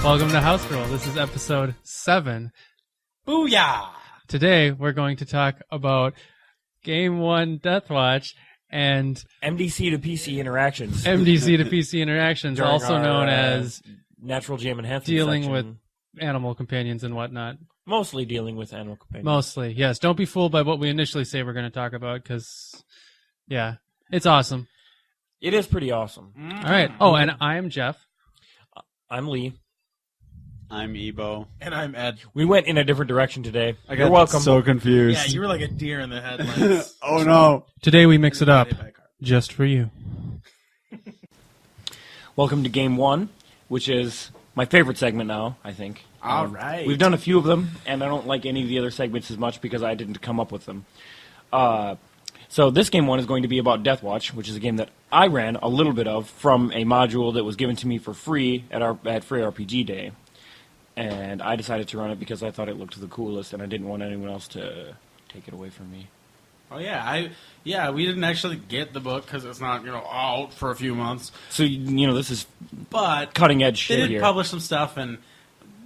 Welcome to House Roll. This is episode 7. Booyah! Today we're going to talk about Game1 Deathwatch and MDC to PC interactions. MDC to PC interactions, During also our, known as natural jam enhancement dealing section. with animal companions and whatnot. Mostly dealing with animal companions. Mostly, yes. Don't be fooled by what we initially say we're going to talk about, because, yeah, it's awesome. It is pretty awesome. All right. Oh, and I'm Jeff. I'm Lee. I'm Ebo. And I'm Ed. We went in a different direction today. I You're got welcome. so confused. Yeah, you were like a deer in the headlights. Oh no. Today we mix it up just for you. Welcome to Game 1, which is my favorite segment now, I think. All right. We've done a few of them, and I don't like any of the other segments as much because I didn't come up with them. So this Game 1 is going to be about Deathwatch, which is a game that I ran a little bit of from a module that was given to me for free at Free RPG Day. And I decided to run it because I thought it looked the coolest, and I didn't want anyone else to take it away from me. Oh yeah, we didn't actually get the book because it's not out for a few months. So this is But cutting edge they shit did here. publish some stuff, and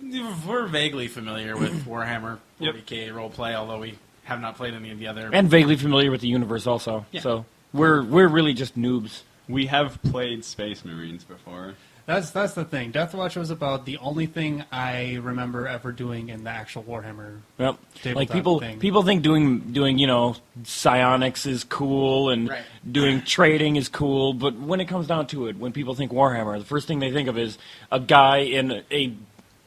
we're vaguely familiar with Warhammer 40k roleplay, although we have not played any of the other. And vaguely familiar with the universe also. Yeah. So we're really just noobs. We have played Space Marines before. That's the thing. Deathwatch was about the only thing I remember ever doing in the actual Warhammer. Yep. Tabletop Like people thing. think doing psionics is cool and Right. doing trading is cool, but when it comes down to it, when people think Warhammer, the first thing they think of is a guy in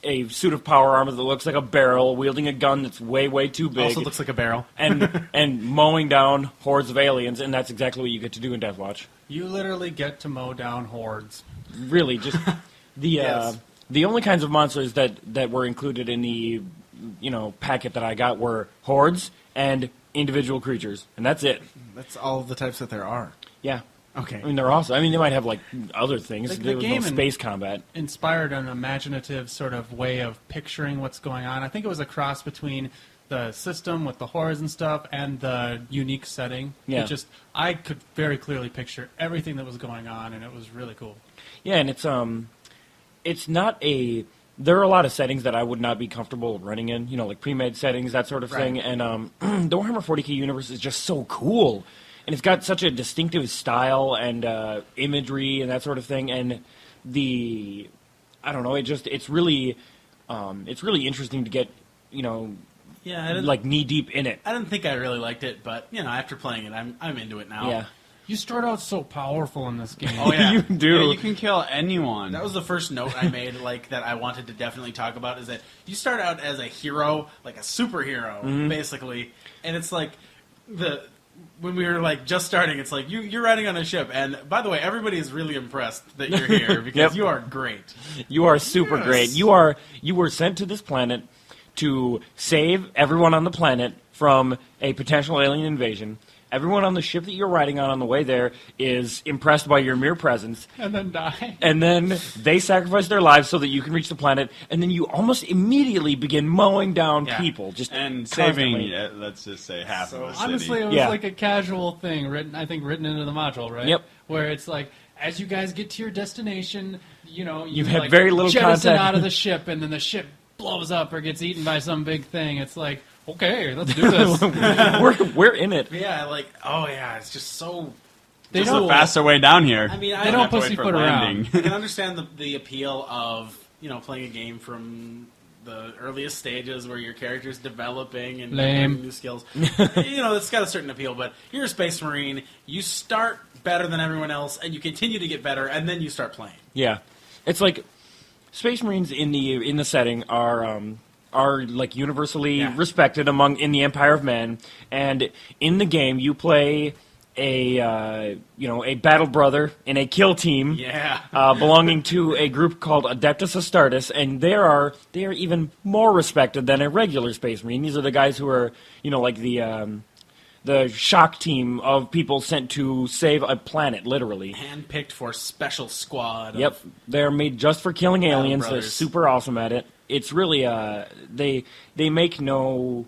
a suit of power armor that looks like a barrel, wielding a gun that's way too big, Also looks like a barrel. and mowing down hordes of aliens, and that's exactly what you get to do in Deathwatch. You literally get to mow down hordes. Really, just the Yes. the only kinds of monsters that were included in the packet that I got were hordes and individual creatures, and that's it. That's all the types that there are. Yeah, Okay. I mean they're awesome. I mean they might have like other things. Like, the There was no game space combat. Inspired an imaginative sort of way of picturing what's going on. I think it was a cross between the system with the horrors and stuff and the unique setting. Yeah. I could very clearly picture everything that was going on, and it was really cool. Yeah, and it's not a. There are a lot of settings that I would not be comfortable running in. Like pre-made settings, that sort of thing. And the Warhammer 40k universe is just so cool, and it's got such a distinctive style and imagery and that sort of thing. And I don't know. It's really interesting to get Yeah, I didn't, like knee deep in it. I didn't think I really liked it, but after playing it, I'm into it now. Yeah. You start out so powerful in this game. Oh yeah. You do. Yeah, you can kill anyone. That was the first note I made, that I wanted to definitely talk about, is that you start out as a hero, like a superhero, basically, and it's like when we were just starting, it's like you're riding on a ship, and by the way, everybody is really impressed that you're here because Yep. you are great. You are super Yes. great. You were sent to this planet to save everyone on the planet from a potential alien invasion. Everyone on the ship that you're riding on the way there is impressed by your mere presence. And then die. And then they sacrifice their lives so that you can reach the planet. And then you almost immediately begin mowing down Yeah. people. Just and constantly. saving, let's just say, half of a city. Honestly, it was Yeah. like a casual thing written into the module, right? Yep. Where it's like, as you guys get to your destination, you had very little jettison contact. out of the ship, and then the ship blows up or gets eaten by some big thing. It's like, okay, let's do this. we're in it. Yeah, it's just so. They Just don't a faster way down here. I mean, They don't have to wait pussyfoot for landing. I can understand the appeal of playing a game from the earliest stages where your character's developing and Lame. learning new skills. It's got a certain appeal, but you're a Space Marine. You start better than everyone else, and you continue to get better, and then you start playing. Yeah. It's like Space Marines in the setting are like universally Yeah. respected in the Empire of Men, and in the game you play a battle brother in a kill team Yeah. belonging to a group called Adeptus Astartes, and they are even more respected than a regular Space Marine. These are the guys who are like the shock team of people sent to save a planet, literally. Handpicked for special squad. Yep, they're made just for killing aliens. They're brothers. super awesome at it. It's really they make no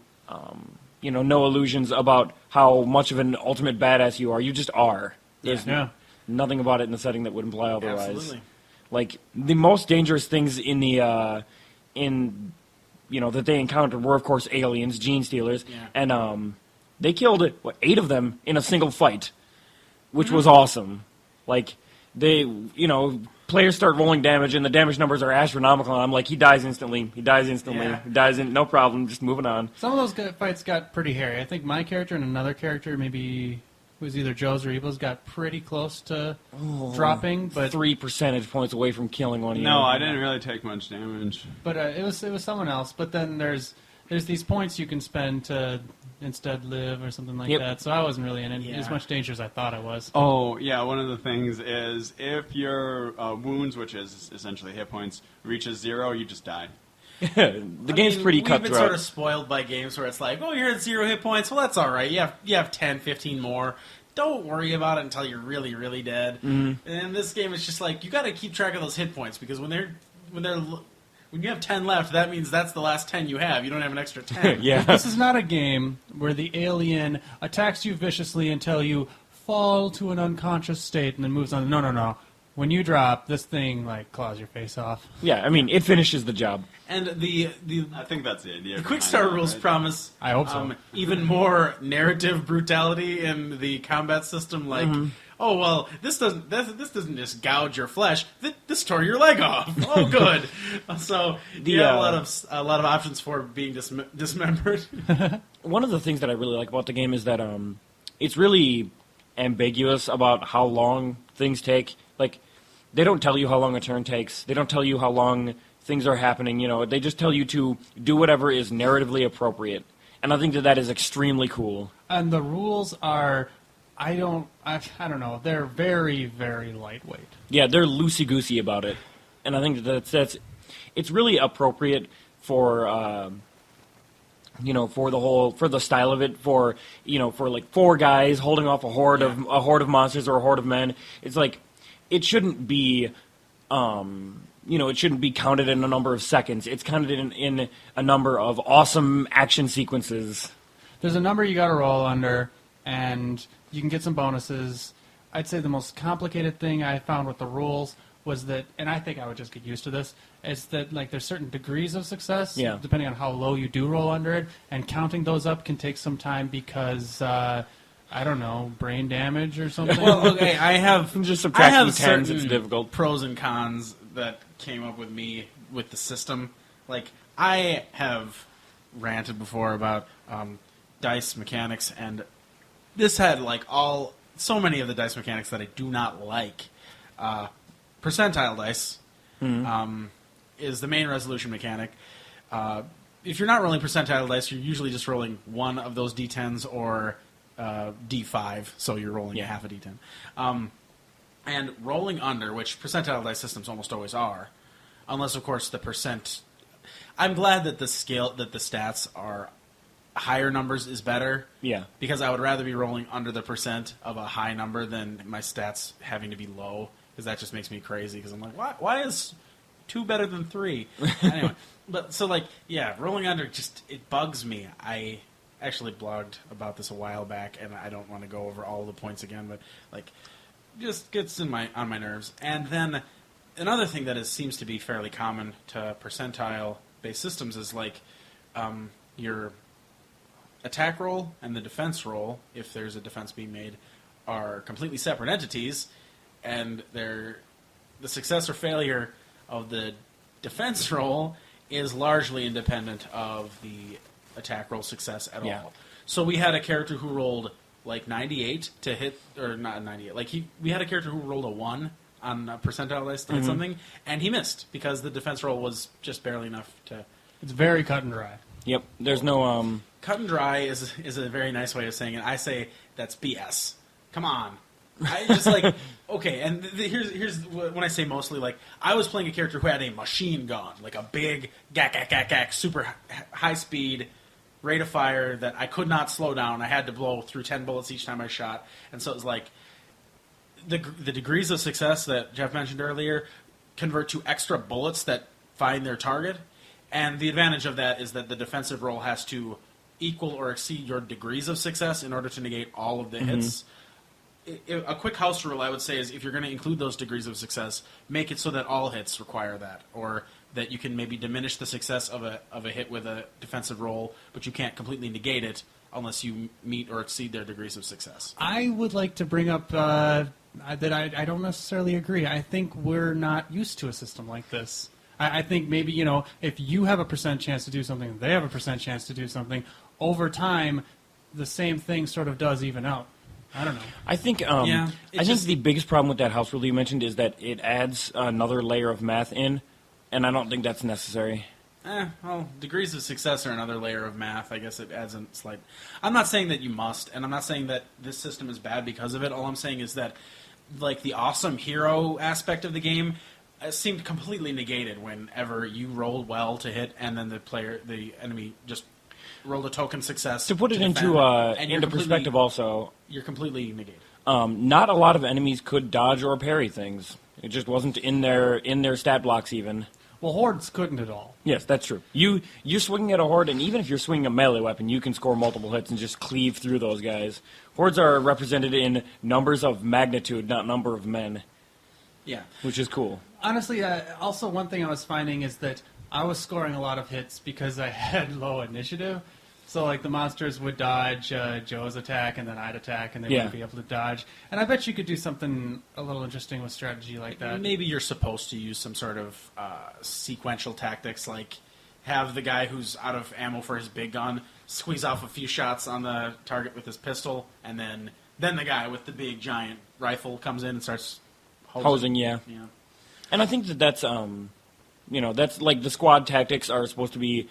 no illusions about how much of an ultimate badass you are. You just are. There's Yeah. nothing about it in the setting that would imply otherwise. Absolutely. Like the most dangerous things in the that they encountered were of course aliens, gene stealers, and they killed 8 of them in a single fight, which was awesome. Like they, players start rolling damage and the damage numbers are astronomical. And I'm like, he dies instantly. No problem. Just moving on. Some of those fights got pretty hairy. I think my character and another character, maybe it was either Joe's or Evil's, got pretty close to dropping, but 3 percentage points away from killing one of you. No, I didn't really take much damage. But it was someone else. But then there's these points you can spend to instead live or something like that. So I wasn't really in as much danger as I thought I was. Oh, yeah, one of the things is if your wounds, which is essentially hit points, reaches 0, you just die. The game's pretty cutthroat. We've been sort of spoiled by games where it's like, oh, you're at 0 hit points. Well, that's all right. You have 10, 15 more. Don't worry about it until you're really, really dead. Mm-hmm. And in this game, it's just like you got to keep track of those hit points because when you have 10 left, that means that's the last 10 you have. You don't have an extra 10. Yeah. This is not a game where the alien attacks you viciously until you fall to an unconscious state and then moves on. No. When you drop, this thing claws your face off. Yeah, I mean, it finishes the job. And I think that's the idea. The quick start rules promise. I hope so. Even more narrative brutality in the combat system. Like, oh well, this doesn't just gouge your flesh. This tore your leg off. Oh, good. So you have a lot of options for being dismembered. One of the things that I really like about the game is that it's really ambiguous about how long things take. Like, they don't tell you how long a turn takes. They don't tell you how long things are happening. They just tell you to do whatever is narratively appropriate. And I think that is extremely cool. And the rules are, I don't know, they're very, very lightweight. Yeah, they're loosey-goosey about it. And I think it's really appropriate for, for the style of it, for 4 guys holding off a horde of monsters or a horde of men. It's like, it shouldn't be, it shouldn't be counted in a number of seconds. It's counted in a number of awesome action sequences. There's a number you got to roll under, and you can get some bonuses. I'd say the most complicated thing I found with the rules was that, and I think I would just get used to this, is that there's certain degrees of success, depending on how low you do roll under it, and counting those up can take some time because... I don't know, brain damage or something? Well, okay, I have subtracting tens, certain it's difficult. pros and cons that came up with me with the system. Like, I have ranted before about dice mechanics, and this had so many of the dice mechanics that I do not like. Percentile dice is the main resolution mechanic. If you're not rolling percentile dice, you're usually just rolling one of those d10s or D5, so you're rolling half a D10. And rolling under, which percentile dice systems almost always are, unless, of course, the percent... I'm glad that the stats are higher numbers is better. Yeah. Because I would rather be rolling under the percent of a high number than my stats having to be low, because that just makes me crazy, because I'm like, why is 2 better than 3? Anyway, rolling under, it bugs me. I actually blogged about this a while back, and I don't want to go over all the points again, but just gets on my nerves. And then another thing that seems to be fairly common to percentile-based systems is your attack roll and the defense roll, if there's a defense being made, are completely separate entities, and the success or failure of the defense roll is largely independent of the attack roll success at all. So we had a character who rolled 98 to hit, or not 98. We had a character who rolled a 1 on a percentile dice to hit something, and he missed because the defense roll was just barely enough to. It's very cut and dry. Yep. There's no Cut and dry is a very nice way of saying it. I say that's BS. Come on. I just okay, and here's when I say mostly, I was playing a character who had a machine gun, a big gack, super high speed rate of fire that I could not slow down. I had to blow through 10 bullets each time I shot, and so it was the degrees of success that Jeff mentioned earlier convert to extra bullets that find their target, and the advantage of that is that the defensive roll has to equal or exceed your degrees of success in order to negate all of the hits. a quick house rule I would say is if you're going to include those degrees of success, make it so that all hits require that, or that you can maybe diminish the success of a hit with a defensive roll, but you can't completely negate it unless you meet or exceed their degrees of success. I would like to bring up that I don't necessarily agree. I think we're not used to a system like this. I think maybe, if you have a % chance to do something, they have a % chance to do something, over time, the same thing sort of does even out. I don't know. I think Yeah, I think the biggest problem with that house rule you mentioned is that it adds another layer of math in, and I don't think that's necessary. Well, degrees of success are another layer of math. I guess it adds a slight... I'm not saying that you must, and I'm not saying that this system is bad because of it. All I'm saying is that, like, the awesome hero aspect of the game seemed completely negated whenever you rolled well to hit, and then the enemy just rolled a token success. To put it defend, into perspective also, you're completely negated. not a lot of enemies could dodge or parry things. It just wasn't in their stat blocks even. Well, Hordes couldn't at all. Yes, that's true. You're swinging at a Horde, and even if you're swinging a melee weapon, you can score multiple hits and just cleave through those guys. Hordes are represented in numbers of magnitude, not number of men. Yeah. Which is cool. Honestly, also one thing I was finding is that I was scoring a lot of hits because I had low initiative. So, like, the monsters would dodge Joe's attack, and then I'd attack, and they wouldn't be able to dodge. And I bet you could do something a little interesting with strategy like that. Maybe you're supposed to use some sort of sequential tactics, like have the guy who's out of ammo for his big gun squeeze off a few shots on the target with his pistol, and then the guy with the big giant rifle comes in and starts hosing. Yeah. And I think that's that's like the squad tactics are supposed to be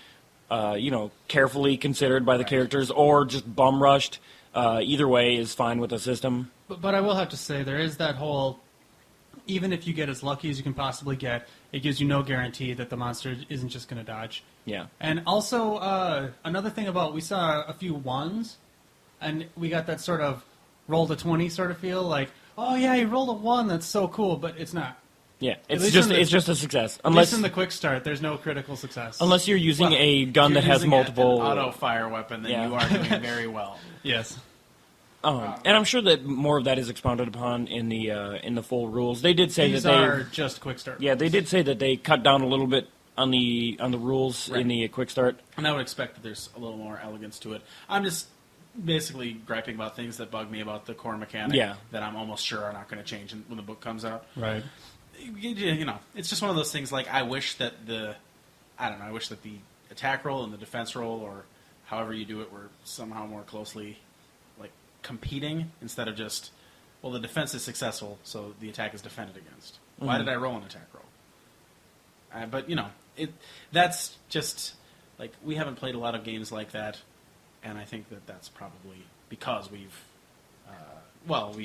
carefully considered by the characters, or just bum rushed. Either way is fine with the system. But I will have to say, there is that whole, even if you get as lucky as you can possibly get, it gives you no guarantee that the monster isn't just going to dodge. Yeah. And also, another thing about, we saw a few ones, and we got that sort of roll to 20 sort of feel, like, oh yeah, you rolled a 1, that's so cool, but it's not. Yeah, it's just a success. At least in the quick start, there's no critical success. Unless you're using a gun that has multiple... an auto-fire weapon, then you are doing very well. Yes. And I'm sure that more of that is expounded upon in the full rules. They did say These that are just quick start. Yeah, they did say that they cut down a little bit on the rules in the quick start. And I would expect that there's a little more elegance to it. I'm just basically griping about things that bug me about the core mechanic that I'm almost sure are not going to change when the book comes out. Right. It's just one of those things. Like, I wish that the attack roll and the defense roll, or however you do it, were somehow more closely, like, competing instead of just, well, the defense is successful, so the attack is defended against. Why did I roll an attack roll? But that's just like, we haven't played a lot of games like that, and I think that that's probably because we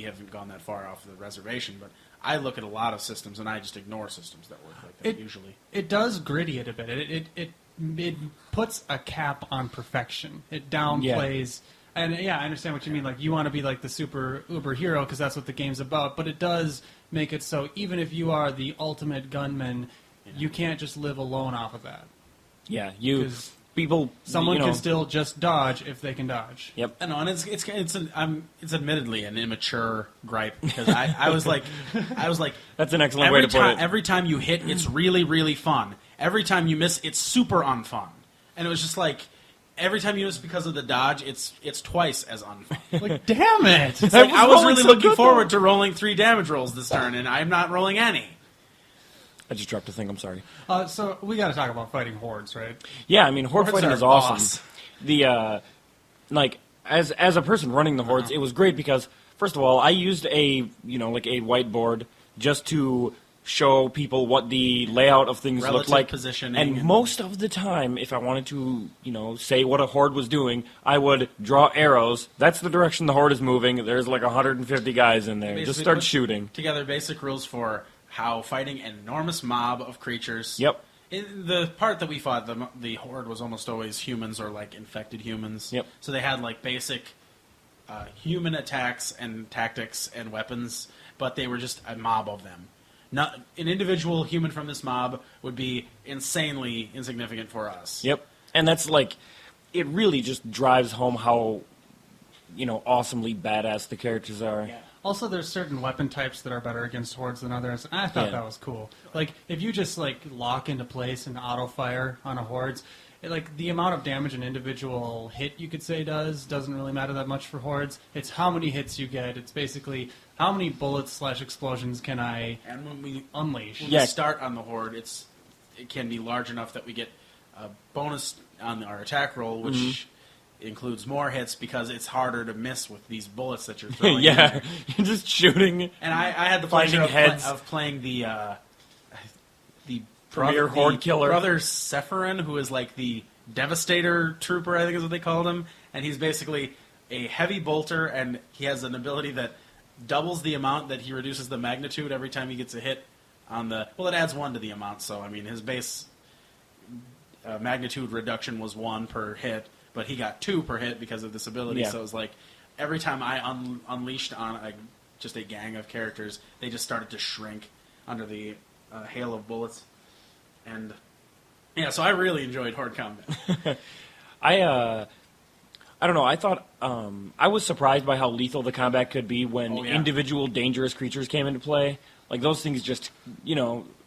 haven't gone that far off the reservation, but I look at a lot of systems, and I just ignore systems that work like that usually. It does gritty it a bit. It puts a cap on perfection. It downplays... Yeah. And, I understand what you mean. Like, you want to be like the super uber hero because that's what the game's about, but it does make it so even if you are the ultimate gunman, you can't just live alone off of that. Yeah, someone can still just dodge if they can dodge. Yep. I know, and it's admittedly an immature gripe because I was like that's an excellent way to put it. Every time you hit, it's really, really fun. Every time you miss, it's super unfun. And it was just like, every time you miss because of the dodge, it's twice as unfun. Like, damn it! It's like, I was really looking forward to rolling 3 damage rolls this turn, and I'm not rolling any. I just dropped a thing. I'm sorry. So we got to talk about fighting hordes, right? Yeah, I mean, horde fighting is awesome. Boss. The as a person running the hordes, it was great because first of all, I used a whiteboard just to show people what the layout of things looked like. Positioning and most of the time, if I wanted to, say what a horde was doing, I would draw arrows. That's the direction the horde is moving. There's like 150 guys in there. Basically, just start shooting. Together, basic rules for how fighting an enormous mob of creatures. Yep. In the part that we fought, the horde was almost always humans or like infected humans. Yep. So they had like basic human attacks and tactics and weapons, but they were just a mob of them. Not an individual human from this mob would be insanely insignificant for us. Yep. And that's like, it really just drives home how, awesomely badass the characters are. Yeah. Also, there's certain weapon types that are better against hordes than others. I thought that was cool. Like, if you just, like, lock into place and auto-fire on a hordes, like, the amount of damage an individual hit, you could say, doesn't really matter that much for hordes. It's how many hits you get. It's basically how many bullets/explosions can I And when we unleash. when we start on the horde, it can be large enough that we get a bonus on our attack roll, which includes more hits because it's harder to miss with these bullets that you're throwing. in Yeah, there. you're just shooting. And I had the Finding pleasure heads. of playing the Premier horde killer. brother Sephirin, who is like the Devastator Trooper, I think is what they called him, and he's basically a heavy bolter, and he has an ability that doubles the amount that he reduces the magnitude every time he gets a hit on the. Well, it adds 1 to the amount, so I mean his base magnitude reduction was 1 per hit, but he got 2 per hit because of this ability. Yeah. So it was like every time I unleashed on just a gang of characters, they just started to shrink under the hail of bullets. And yeah, so I really enjoyed horde combat. I don't know. I thought I was surprised by how lethal the combat could be when individual dangerous creatures came into play. Like those things, just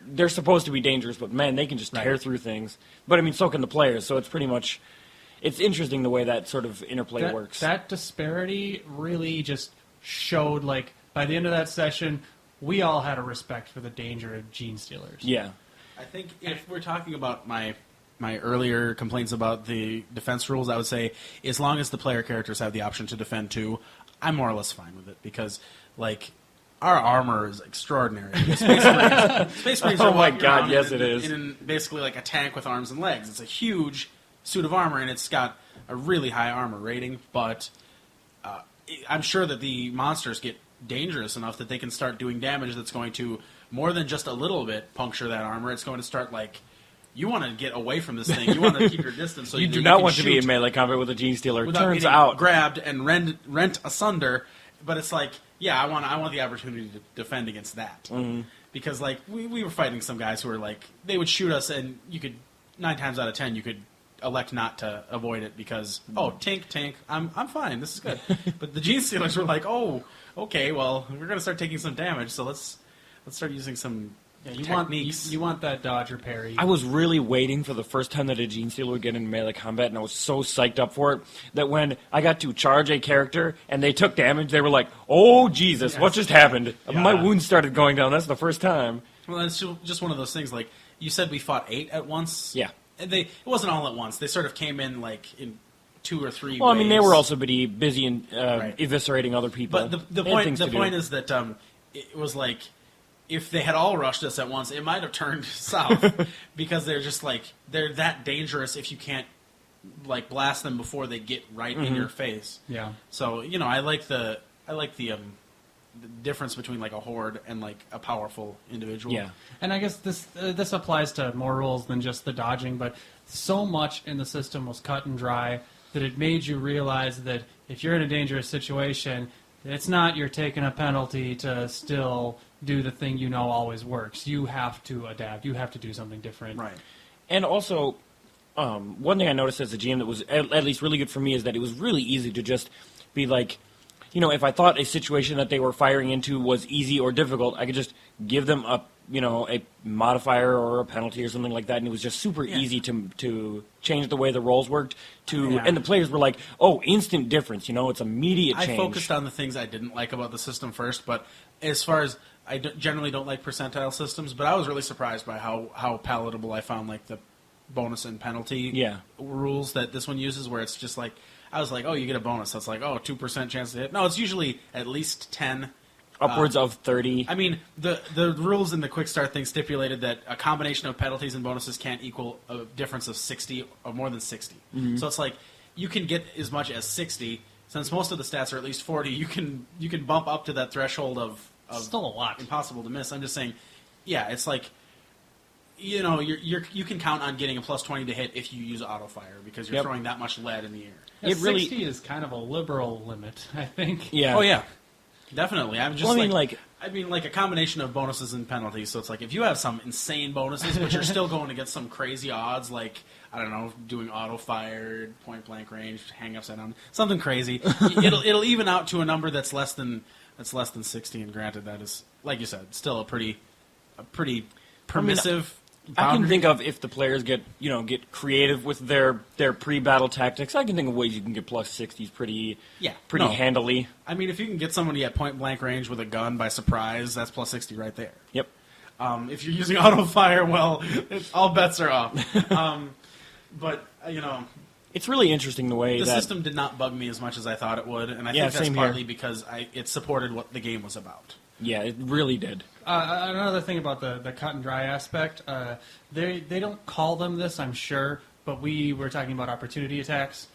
they're supposed to be dangerous, but man, they can just tear through things. But I mean, so can the players. So it's pretty much it's interesting the way that sort of interplay works. That disparity really just showed. Like by the end of that session, we all had a respect for the danger of gene stealers. Yeah. I think if we're talking about my earlier complaints about the defense rules, I would say as long as the player characters have the option to defend too, I'm more or less fine with it because, like, our armor is extraordinary. Space Marines Oh are my walking God, around yes, it is. in basically like a tank with arms and legs. It's a huge suit of armor, and it's got a really high armor rating, but I'm sure that the monsters get dangerous enough that they can start doing damage that's going to more than just a little bit puncture that armor. It's going to start like you want to get away from this thing. You want to keep your distance. So You do that not can want to be shoot in melee combat with a gene stealer. without Turns getting out, grabbed and rent asunder. But it's like, yeah, I want the opportunity to defend against that because like we were fighting some guys who were like they would shoot us and you could 9 times out of 10 you could elect not to avoid it because tank I'm fine, this is good. But the gene stealers were like, oh, okay, well we're gonna start taking some damage, so let's start using some techniques. You want that dodge or parry. I was really waiting for the first time that a gene stealer would get into melee combat, and I was so psyched up for it that when I got to charge a character and they took damage, they were like, "Oh Jesus, what just happened?" Yeah. My wounds started going down. That's the first time. Well, it's just one of those things. Like you said, we fought 8 at once. Yeah. And it wasn't all at once. They sort of came in like in 2 or 3 Well, I mean, they waves. were also busy in Right. eviscerating other people. But the They had point things to do. is that it was like if they had all rushed us at once, it might have turned south because they're just like they're that dangerous if you can't like blast them before they get right in your face. Yeah. So I like the difference between like a horde and like a powerful individual. Yeah. And I guess this applies to more rules than just the dodging, but so much in the system was cut and dry that it made you realize that if you're in a dangerous situation, it's not you're taking a penalty to still do the thing always works. You have to adapt. You have to do something different. Right. And also, one thing I noticed as a GM that was at least really good for me is that it was really easy to just be like, if I thought a situation that they were firing into was easy or difficult, I could just give them a modifier or a penalty or something like that, and it was just super easy to change the way the rolls worked. And the players were like, "Oh, instant difference! It's immediate change." I focused on the things I didn't like about the system first, but as far as I generally don't like percentile systems, but I was really surprised by how palatable I found like the bonus and penalty rules that this one uses, where it's just like I was like, oh, you get a bonus. That's like 2% chance to hit. No, it's usually at least 10. Upwards of 30. I mean, the rules in the quick start thing stipulated that a combination of penalties and bonuses can't equal a difference of 60 or more than 60. So it's like you can get as much as 60. Since most of the stats are at least 40, you can bump up to that threshold of Still a lot. impossible to miss. I'm just saying, yeah, it's like you can count on getting a plus 20 to hit if you use auto fire because you're throwing that much lead in the air. Yeah, It really- 60 is kind of a liberal limit, I think. Yeah. Oh yeah. Definitely. I'm just Well, I mean, like a combination of bonuses and penalties. So it's like if you have some insane bonuses, but you're still going to get some crazy odds, like I don't know, doing auto fire, point blank range, hang upside down, something crazy. it'll even out to a number that's less than 60. And granted, that is, like you said, still a pretty permissive. I can think of if the players get creative with their pre-battle tactics. I can think of ways you can get plus 60s pretty handily. I mean, if you can get somebody at point blank range with a gun by surprise, that's plus 60 right there. Yep. If you're using auto fire, well, all bets are off. But it's really interesting the way the that system did not bug me as much as I thought it would, and I Yeah, think that's same partly here. because it supported what the game was about. Yeah, it really did. Another thing about the cut and dry aspect, they don't call them this, I'm sure, but we were talking about opportunity attacks.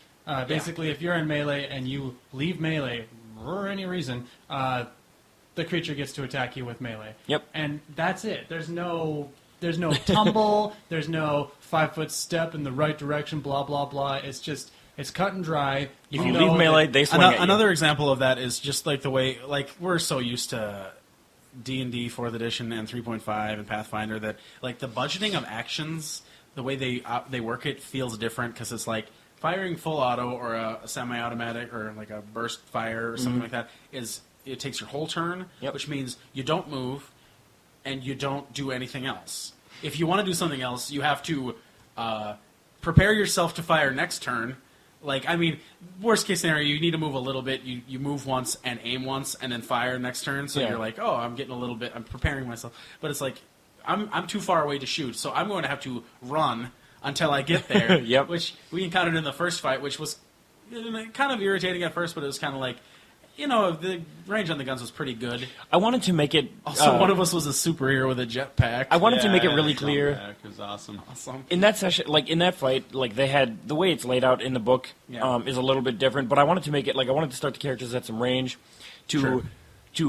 Basically, if you're in melee and you leave melee for any reason, the creature gets to attack you with melee. Yep. And that's it. There's no tumble. There's no 5-foot step in the right direction. Blah blah blah. It's cut and dry. If you leave melee, they swing at you. Another example of that is just like the way, like, we're so used to D&D 4th edition and 3.5 and Pathfinder that, like, the budgeting of actions, the way they work it feels different because it's like firing full auto or a semi-automatic or like a burst fire or something like that it takes your whole turn, which means you don't move and you don't do anything else. If you want to do something else, you have to prepare yourself to fire next turn. Like, I mean, worst case scenario, you need to move a little bit. You move once and aim once and then fire next turn. So you're like, oh, I'm getting a little bit. I'm preparing myself. But it's like, I'm too far away to shoot, so I'm going to have to run until I get there. Yep. Which we encountered in the first fight, which was kind of irritating at first, but it was kind of like, the range on the guns was pretty good. I wanted to make it... Also, one of us was a superhero with a jetpack. I wanted to make it really clear. It was awesome. In that session, like in that fight, like they had the way it's laid out in the book is a little bit different. But I wanted to make it I wanted to start the characters at some range, to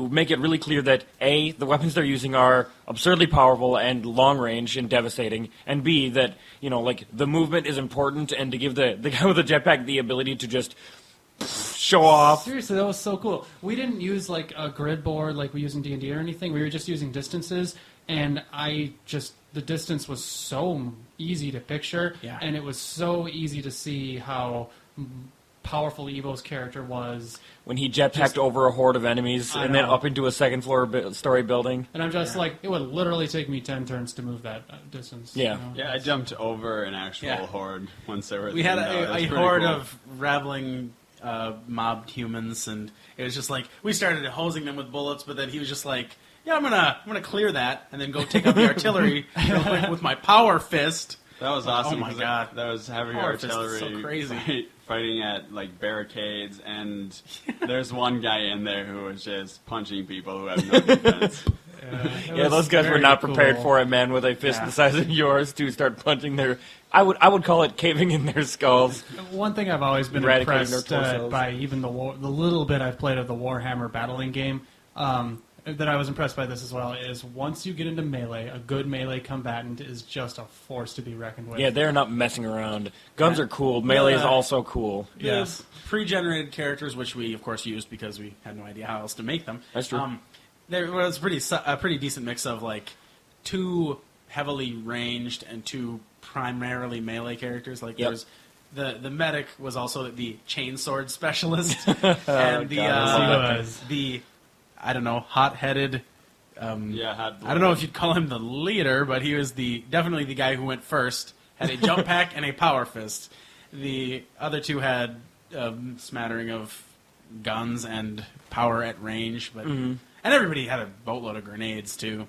make it really clear that A, the weapons they're using are absurdly powerful and long range and devastating, and B, that the movement is important, and to give the guy with the jetpack the ability to just show off. Seriously, that was so cool. We didn't use like a grid board like we use in D&D or anything. We were just using distances, and the distance was so easy to picture, and it was so easy to see how powerful Evo's character was. When he jetpacked over a horde of enemies and then up into a second story building. And I'm just like, it would literally take me 10 turns to move that distance. Yeah. Yeah, I jumped over an actual horde once they were... We had a horde of raveling mobbed humans, and it was just like, we started hosing them with bullets, but then he was just like, yeah, I'm gonna clear that, and then go take out the artillery real quick with my power fist. That was awesome. Oh my god, that was heavy Power fist is artillery so crazy. fighting at like barricades, and there's one guy in there who was just punching people who have no defense. Yeah, those guys were not prepared cool. for a man with a fist the size of yours to start punching their... I would call it caving in their skulls. One thing I've always been Eradicating impressed their torsos. by, even the little bit I've played of the Warhammer battling game, that I was impressed by this as well, is once you get into melee, a good melee combatant is just a force to be reckoned with. Yeah, they're not messing around. Guns are cool. Melee is also cool. Yes. Pre-generated characters, which we of course used because we had no idea how else to make them. That's true. There was a pretty decent mix of like two heavily ranged and two primarily melee characters. Like there's the medic was also the chainsword specialist, and the I don't know, hot-headed. I don't know if you'd call him the leader, but he was definitely the guy who went first. Had a jump pack and a power fist. The other two had a smattering of guns and power at range, but and everybody had a boatload of grenades too.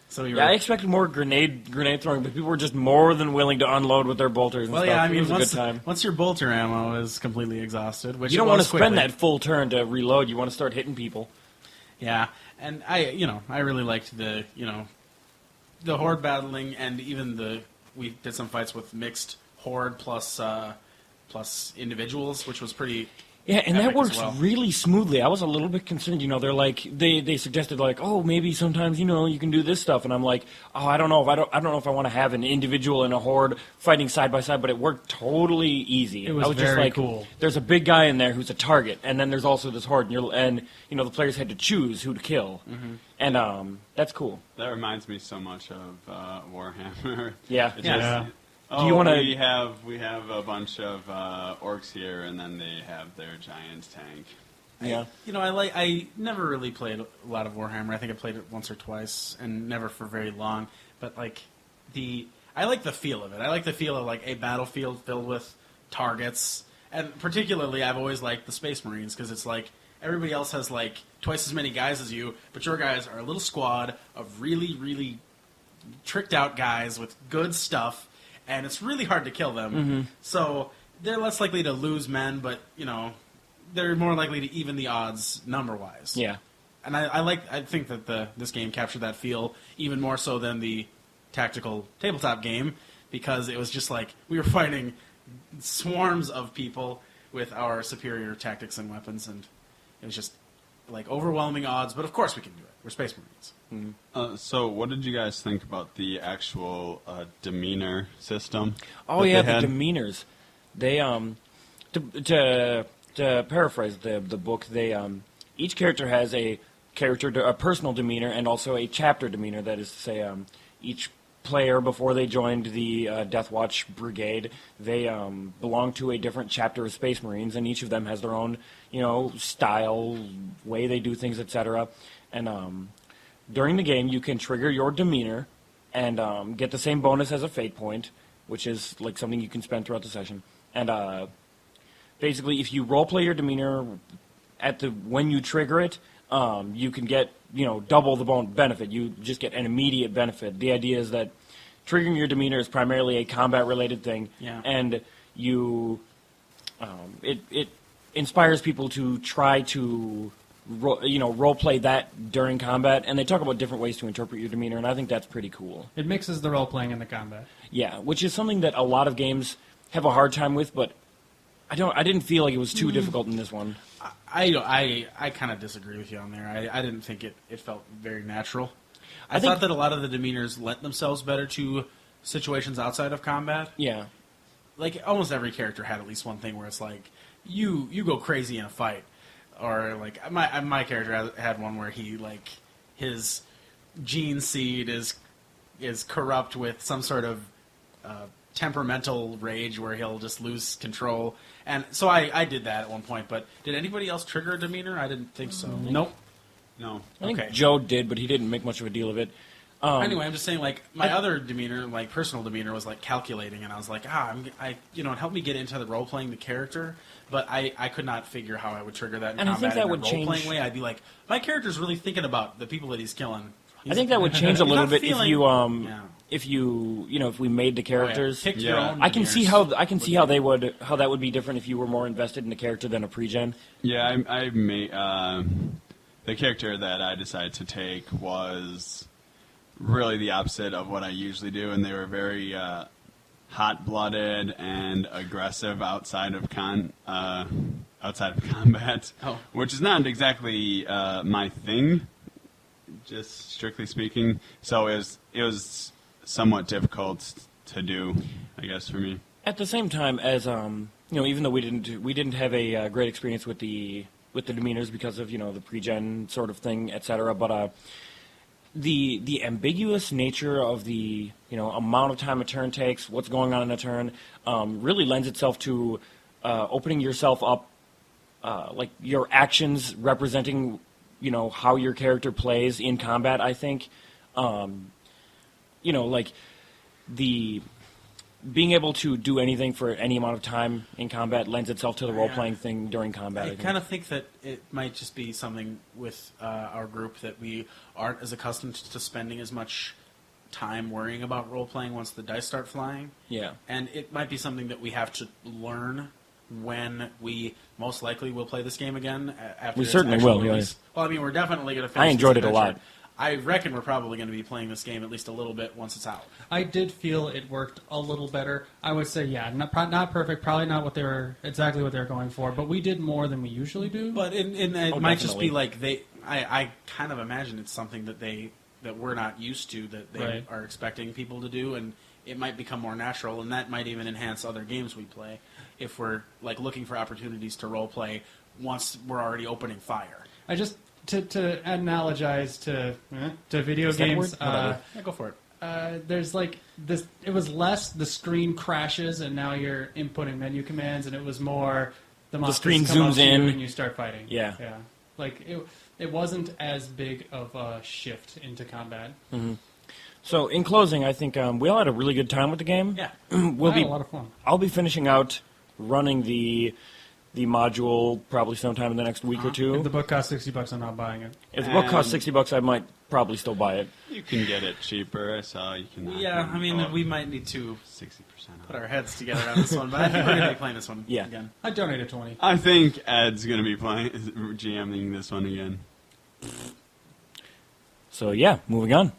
So I expected more grenade throwing, but people were just more than willing to unload with their bolters. And stuff. Yeah, I mean, it was a good time. Once your bolter ammo is completely exhausted, which you don't want to spend quickly. that full turn to reload. You want to start hitting people. Yeah, and I really liked the horde battling, and even we did some fights with mixed horde plus individuals, which was pretty Yeah, and that epic as works well. really smoothly. I was a little bit concerned, they're like they suggested like, oh, maybe sometimes you can do this stuff, and I'm like, oh, I don't know if I want to have an individual and a horde fighting side by side, but it worked totally easy. It was I was just very like, cool. there's a big guy in there who's a target, and then there's also this horde, and the players had to choose who to kill, and that's cool. That reminds me so much of Warhammer. Yeah. It Yeah. just- Do you wanna- We have a bunch of orcs here, and then they have their giant tank. Yeah. I never really played a lot of Warhammer. I think I played it once or twice, and never for very long. But I like the feel of it. I like the feel of like a battlefield filled with targets, and particularly I've always liked the Space Marines because it's like everybody else has like twice as many guys as you, but your guys are a little squad of really, really tricked out guys with good stuff, and it's really hard to kill them. So they're less likely to lose men, but they're more likely to even the odds number-wise. Yeah. And I think that this game captured that feel even more so than the tactical tabletop game, because it was just like we were fighting swarms of people with our superior tactics and weapons, and it was just like overwhelming odds. But of course we can do it. We're Space Marines. So, what did you guys think about the actual demeanor system? Oh that yeah, they had? the demeanors. They to paraphrase the book, they each character has a personal demeanor and also a chapter demeanor. That is to say, each player before they joined the Deathwatch brigade, they belong to a different chapter of Space Marines, and each of them has their own style, way they do things, etc. And during the game, you can trigger your demeanor and get the same bonus as a fate point, which is like something you can spend throughout the session. And basically, if you roleplay your demeanor when you trigger it, you can get double the benefit. You just get an immediate benefit. The idea is that triggering your demeanor is primarily a combat-related thing, and it inspires people to try to role play that during combat, and they talk about different ways to interpret your demeanor, and I think that's pretty cool. It mixes the role playing and the combat. Yeah, which is something that a lot of games have a hard time with, but I didn't feel like it was too difficult in this one. I kind of disagree with you on there. I didn't think it felt very natural. I think- thought that a lot of the demeanors lent themselves better to situations outside of combat. Yeah. Like almost every character had at least one thing where it's like you go crazy in a fight, or like my character had one where he like his gene seed is corrupt with some sort of temperamental rage where he'll just lose control. And so I did that at one point, but did anybody else trigger a demeanor? I didn't think so. Nope. No. I think Okay. Joe did, but he didn't make much of a deal of it. Anyway, I'm just saying, like, my other demeanor, like, personal demeanor was, like, calculating, and I was like, it helped me get into the role-playing the character, but I could not figure how I would trigger that in And I combat think that in a would change- role-playing way. I'd be like, my character's really thinking about the people that he's killing. I think that would change a He's little not bit feeling- if Yeah. if we made the characters. Pick your Yeah. own I can see demeanors. how that would be different if you were more invested in the character than a pre-gen. Yeah, I made the character that I decided to take was really the opposite of what I usually do, and they were very hot-blooded and aggressive outside of combat, which is not exactly my thing, just strictly speaking. So it was somewhat difficult to do, I guess, for me. At the same time as even though we didn't have a great experience with the demeanors because of the pre-gen sort of thing, etc. But the ambiguous nature of the amount of time a turn takes, what's going on in a turn, really lends itself to opening yourself up, like your actions representing how your character plays in combat. I think like the being able to do anything for any amount of time in combat lends itself to the role-playing thing during combat. I think. kind of think that it might just be something with our group that we aren't as accustomed to spending as much time worrying about role-playing once the dice start flying. Yeah. And it might be something that we have to learn when we most likely will play this game again after We its certainly actual will, yeah. release. Well, I mean, we're definitely going to finish I enjoyed this it a lot. adventure. I reckon we're probably going to be playing this game at least a little bit once it's out. I did feel it worked a little better. I would say, yeah, not perfect, probably not exactly what they were going for, but we did more than we usually do. But it might just definitely. be like I kind of imagine it's something that we're not used to, that they Right. are expecting people to do, and it might become more natural, and that might even enhance other games we play if we're like looking for opportunities to role play once we're already opening fire. I just to analogize to video Is that a games. word? Whatever. Yeah, go for it. There's like this. It was less the screen crashes, and now you're inputting menu commands, and it was more the monsters screen come up zooms to you in. and you start fighting. Yeah. Like it wasn't as big of a shift into combat. So in closing, I think we all had a really good time with the game. Yeah. We'll I be had a lot of fun. I'll be finishing out running the module probably sometime in the next week or two. If the book costs $60, I'm not buying it. If the book costs $60, I might probably still buy it. You can get it cheaper. I saw you can. Yeah, I mean, we might need to 60% put off. our heads together on this one, but I think we're going to be playing this one Yeah. again. I donated 20. I think Ed's gonna be playing GMing this one again. So yeah, moving on.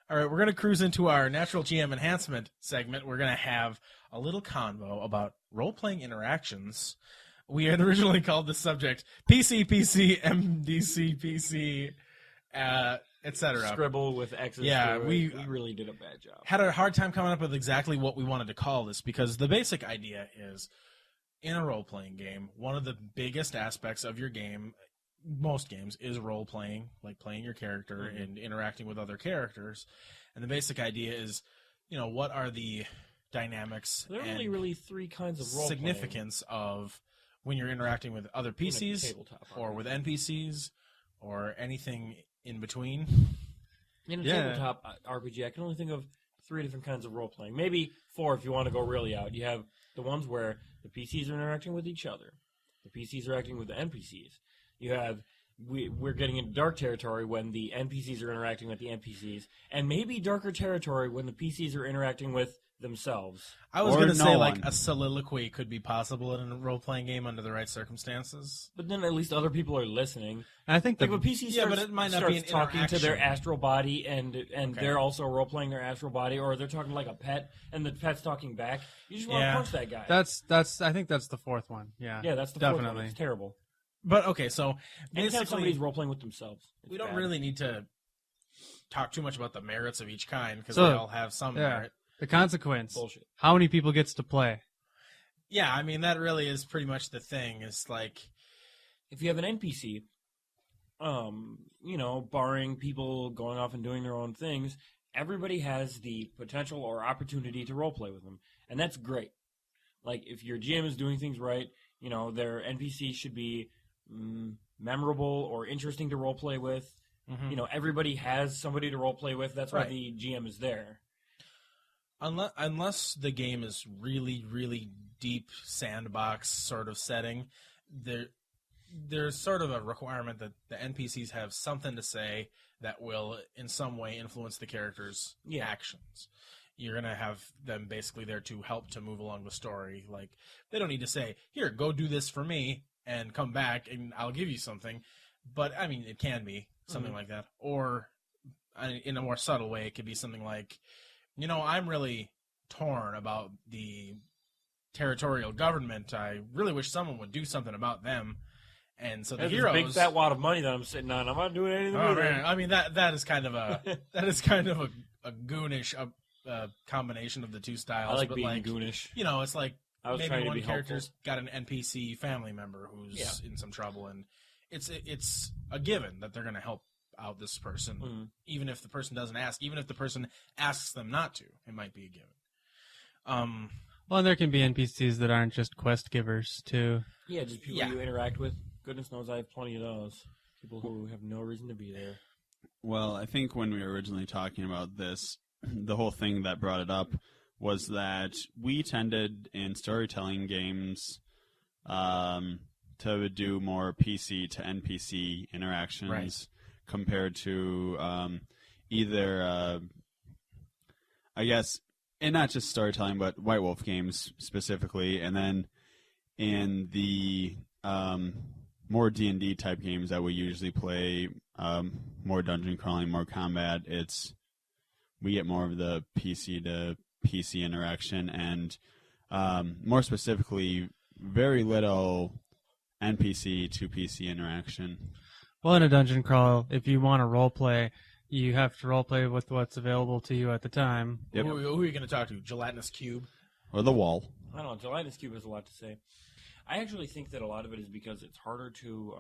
All right, we're going to cruise into our natural GM enhancement segment. We're going to have a little convo about role-playing interactions. We had originally called this subject PC, MDC, PC, etc. Scribble with X's. Yeah, through it. we really did a bad job. Had a hard time coming up with exactly what we wanted to call this, because the basic idea is, in a role-playing game, one of the biggest aspects of your game, most games, is role-playing, like playing your character and interacting with other characters. And the basic idea is, what are the dynamics There are and really three kinds of role significance of when you're interacting with other PCs tabletop or with NPCs or anything in between. In a Yeah. tabletop RPG, I can only think of three different kinds of role playing. Maybe four if you want to go really out. You have the ones where the PCs are interacting with each other. The PCs are interacting with the NPCs. You have we're getting into dark territory when the NPCs are interacting with the NPCs, and maybe darker territory when the PCs are interacting with themselves. I was Or going to no say, one. a soliloquy could be possible in a role-playing game under the right circumstances. But then at least other people are listening. And I think Like when PC Yeah, starts, but it might not starts be an talking to their interaction. astral body, and Okay. they're also role playing their astral body, or they're talking like a pet, and the pet's talking back. You just want Yeah. to punch that guy. that's I think that's the fourth one. Yeah. yeah, that's the fourth one. definitely. It's terrible. But, okay, so Anytime somebody's basically, role playing with themselves, it's we don't bad. really need to talk too much about the merits of each kind, because So, they all have some yeah. merit. The consequence. Bullshit. How many people gets to play? Yeah, I mean, that really is pretty much the thing. It's like, If you have an NPC, barring people going off and doing their own things, everybody has the potential or opportunity to role play with them, and that's great. Like if your GM is doing things right, their NPC should be memorable or interesting to role play with. Everybody has somebody to role play with. That's why Right. the GM is there. unless the game is really, really deep sandbox sort of setting, there's sort of a requirement that the NPCs have something to say that will in some way influence the characters' actions. You're going to have them basically there to help to move along the story. Like, they don't need to say, here, go do this for me and come back and I'll give you something. But, I mean, it can be something like that. Or, in a more subtle way, it could be something like, I'm really torn about the territorial government. I really wish someone would do something about them. And so the There's heroes... this big fat wad of money that I'm sitting on. I'm not doing anything Oh, with man. it. I mean, that is kind of a a goonish combination of the two styles. I like but being like, goonish. It's like I was maybe trying to one be character's got an NPC family member who's in some trouble, and it's a given that they're going to help out this person, even if the person doesn't ask, even if the person asks them not to. It might be a given. Well, and there can be NPCs that aren't just quest givers too. Yeah, just people you interact with. Goodness knows I have plenty of those. People who have no reason to be there. Well, I think when we were originally talking about this, the whole thing that brought it up was that we tended in storytelling games to do more PC to NPC interactions compared to either, I guess, and not just storytelling, but White Wolf games specifically, and then in the more D&D type games that we usually play, more dungeon crawling, more combat. We get more of the PC to PC interaction, and more specifically, very little NPC to PC interaction. Well, in a dungeon crawl, if you want to role play, you have to role play with what's available to you at the time. Yep. Who are you going to talk to? Gelatinous Cube? Or the wall. I don't know. Gelatinous Cube has a lot to say. I actually think that a lot of it is because it's harder to,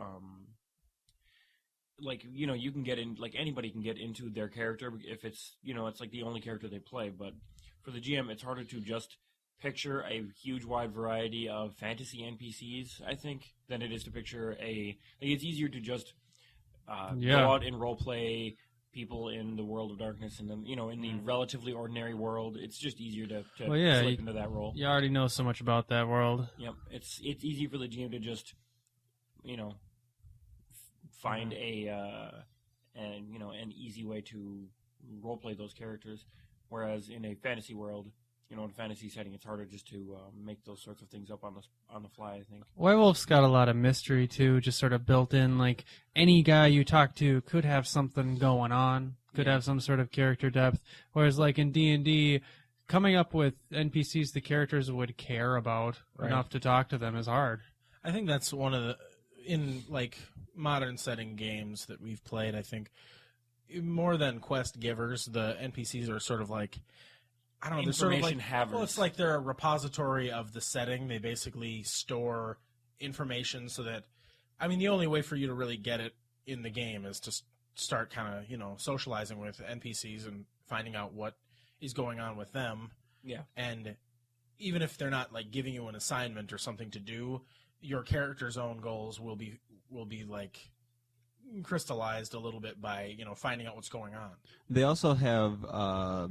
you can get in, like anybody can get into their character if it's, it's like the only character they play. But for the GM, it's harder to just picture a huge wide variety of fantasy NPCs, I think, than it is to picture it's easier to just go out and role play people in the world of darkness and then in the relatively ordinary world. It's just easier to slip into that role. You already know so much about that world. Yep, it's easy for the GM to just find an easy way to role play those characters, whereas in a fantasy world, in a fantasy setting, it's harder just to make those sorts of things up on the fly, I think. White Wolf's got a lot of mystery, too, just sort of built in. Like, any guy you talk to could have something going on, could have some sort of character depth. Whereas, like, in D&D, coming up with NPCs the characters would care about enough to talk to them is hard. I think that's one of the... In, like, modern setting games that we've played, I think, more than quest givers, the NPCs are sort of like... I don't know. They're sort of like, havers. well, it's like they're a repository of the setting. They basically store information so that, the only way for you to really get it in the game is to start kind of, socializing with NPCs and finding out what is going on with them. Yeah. And even if they're not like giving you an assignment or something to do, your character's own goals will be like crystallized a little bit by, finding out what's going on. They also have,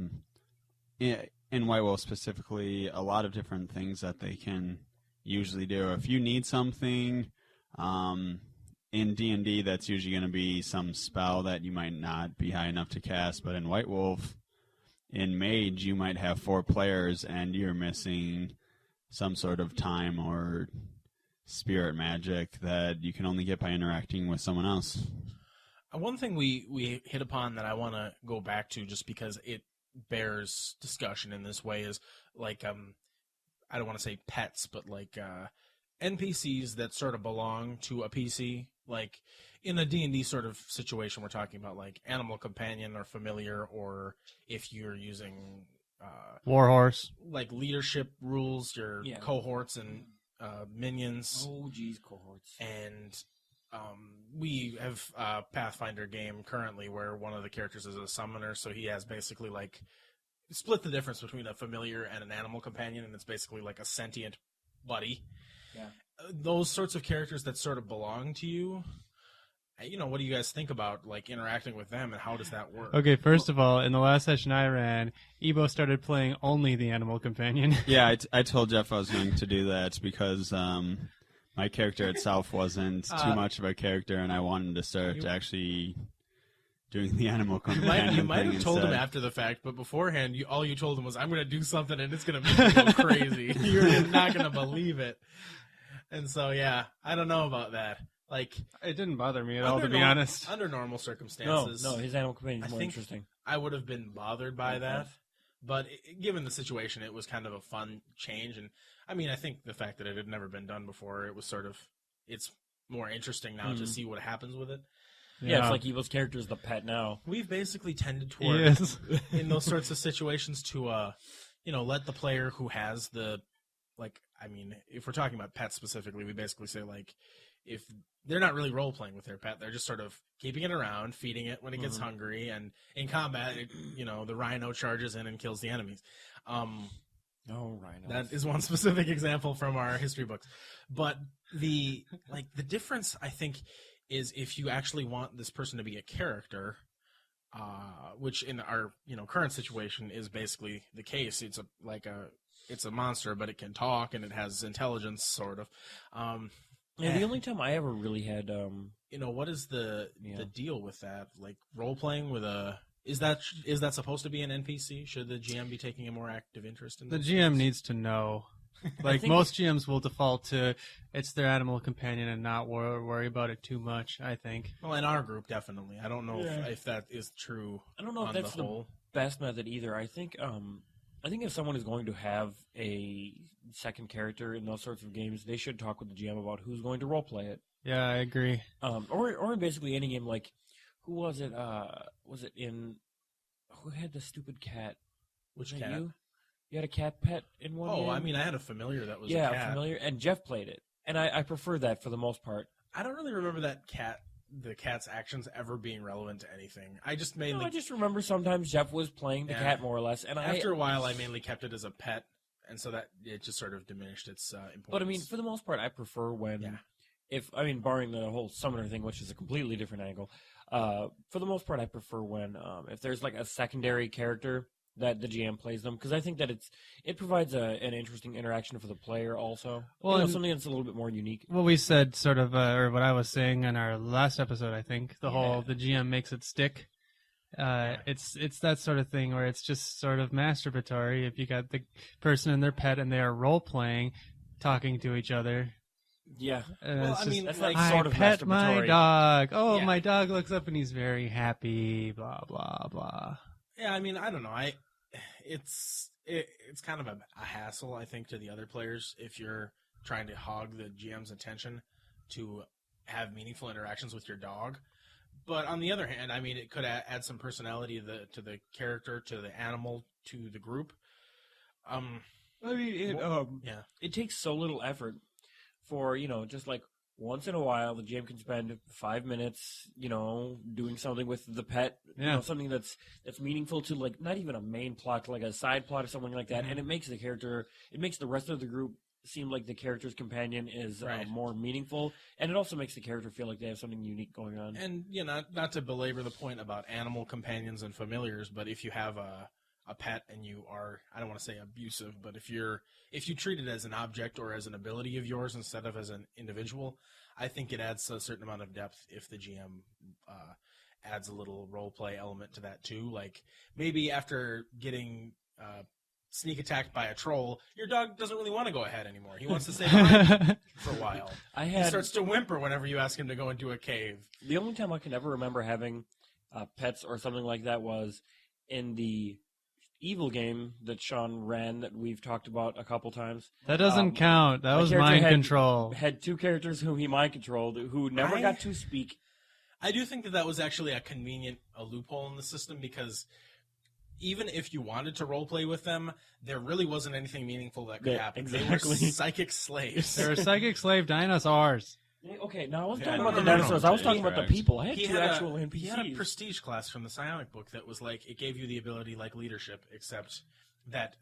in White Wolf specifically, a lot of different things that they can usually do. If you need something, in D&D, that's usually going to be some spell that you might not be high enough to cast. But in White Wolf, in Mage, you might have 4 players and you're missing some sort of time or spirit magic that you can only get by interacting with someone else. One thing we hit upon that I want to go back to just because it bears discussion in this way is like I don't want to say pets, but like NPCs that sort of belong to a PC. Like in a D&D sort of situation, we're talking about like animal companion or familiar, or if you're using Warhorse, like leadership rules, your cohorts and minions. Oh, geez, cohorts. And we have a Pathfinder game currently where one of the characters is a summoner, so he has basically like split the difference between a familiar and an animal companion, and it's basically like a sentient buddy. Yeah. Those sorts of characters that sort of belong to you, what do you guys think about like interacting with them, and how does that work? Okay, first of all, in the last session I ran, Ebo started playing only the animal companion. Yeah, I told Jeff I was going to do that because my character itself wasn't too much of a character, and I wanted to start actually doing the animal companion. You might have told him after the fact, but beforehand, all you told him was, "I'm going to do something, and it's going to make you go crazy. You're not going to believe it." And so, yeah, I don't know about that. Like, it didn't bother me at all, to be honest. Under normal circumstances, no, his animal companion is more interesting. I would have been bothered by that, but given the situation, it was kind of a fun change. And I think the fact that it had never been done before, it was sort of, it's more interesting now to see what happens with it. Yeah, it's like Evil's character is the pet now. We've basically tended toward, in those sorts of situations, to, let the player who has the, like, if we're talking about pets specifically, we basically say, like, if they're not really role-playing with their pet, they're just sort of keeping it around, feeding it when it gets hungry, and in combat, the rhino charges in and kills the enemies. Rhinos. That is one specific example from our history books. But the difference, I think, is if you actually want this person to be a character, which in our current situation is basically the case. It's a monster, but it can talk and it has intelligence, sort of. The only time I ever really had, what is the deal with that? Like role playing with is that supposed to be an NPC? Should the GM be taking a more active interest in the those GM things? needs to know Like think- most GMs will default to it's their animal companion and not worry about it too much, I think. Well, in our group, definitely. I don't know if that is true. I don't know if on that's the the whole. best method either. I think if someone is going to have a second character in those sorts of games, they should talk with the GM about who's going to roleplay it. Yeah, I agree. Or in basically any game. Like, who was it? Was it in? Who had the stupid cat? Which Was that cat? You? You had a cat pet in one game? Oh, I mean, I had a familiar that was a yeah, cat. familiar. And Jeff played it, and I prefer that for the most part. I don't really remember the cat's actions ever being relevant to anything. I just mainly, I just remember sometimes Jeff was playing the Yeah. cat more or less, and after a while, I mainly kept it as a pet, and so that it just sort of diminished its importance. But I mean, for the most part, I prefer when, barring the whole summoner thing, which is a completely different angle. For the most part, I prefer when if there's like a secondary character that the GM plays them, because I think that it provides an interesting interaction for the player also. Well, and- something that's a little bit more unique. What we said sort of, or what I was saying in our last episode, I think, the GM makes it stick. It's that sort of thing where it's just sort of masturbatory if you got the person and their pet and they are role-playing, talking to each other. Yeah. And Well, it's I just, mean, that's like, not I sort of pet my masturbatory. dog. Oh, Yeah. my dog looks up and he's very happy, blah, blah, blah. yeah, I mean, I don't know. It's kind of a hassle, I think, to the other players if you're trying to hog the GM's attention to have meaningful interactions with your dog. But on the other hand, I mean, it could add some personality to the character, to the animal, to the group. I mean, it takes so little effort for, just like once in a while, the GM can spend 5 minutes, doing something with the pet, something that's meaningful to, like, not even a main plot, like a side plot or something like that, and it makes the rest of the group seem like the character's companion is more meaningful, and it also makes the character feel like they have something unique going on. And, not to belabor the point about animal companions and familiars, but if you have a pet and you are, I don't want to say abusive, but if you treat it as an object or as an ability of yours instead of as an individual, I think it adds a certain amount of depth if the GM adds a little role play element to that too. Like maybe after getting sneak attacked by a troll, your dog doesn't really want to go ahead anymore. He wants to stay behind for a while. He starts to whimper whenever you ask him to go into a cave. The only time I can ever remember having pets or something like that was in the Evil game that Sean ran that we've talked about a couple times. That doesn't count. That my was character mind had- control. Had two characters whom he mind controlled who never got to speak. I do think that was actually a loophole in the system because even if you wanted to roleplay with them, there really wasn't anything meaningful that could happen. exactly. They were psychic slaves. They were psychic slave dinosaurs. Okay, now I wasn't Yeah, talking no, about the no, no, dinosaurs. no. I was talking about the Correct. people. I had two actual NPCs. He had a prestige class from the Psionic book that was like, it gave you the ability like leadership, except that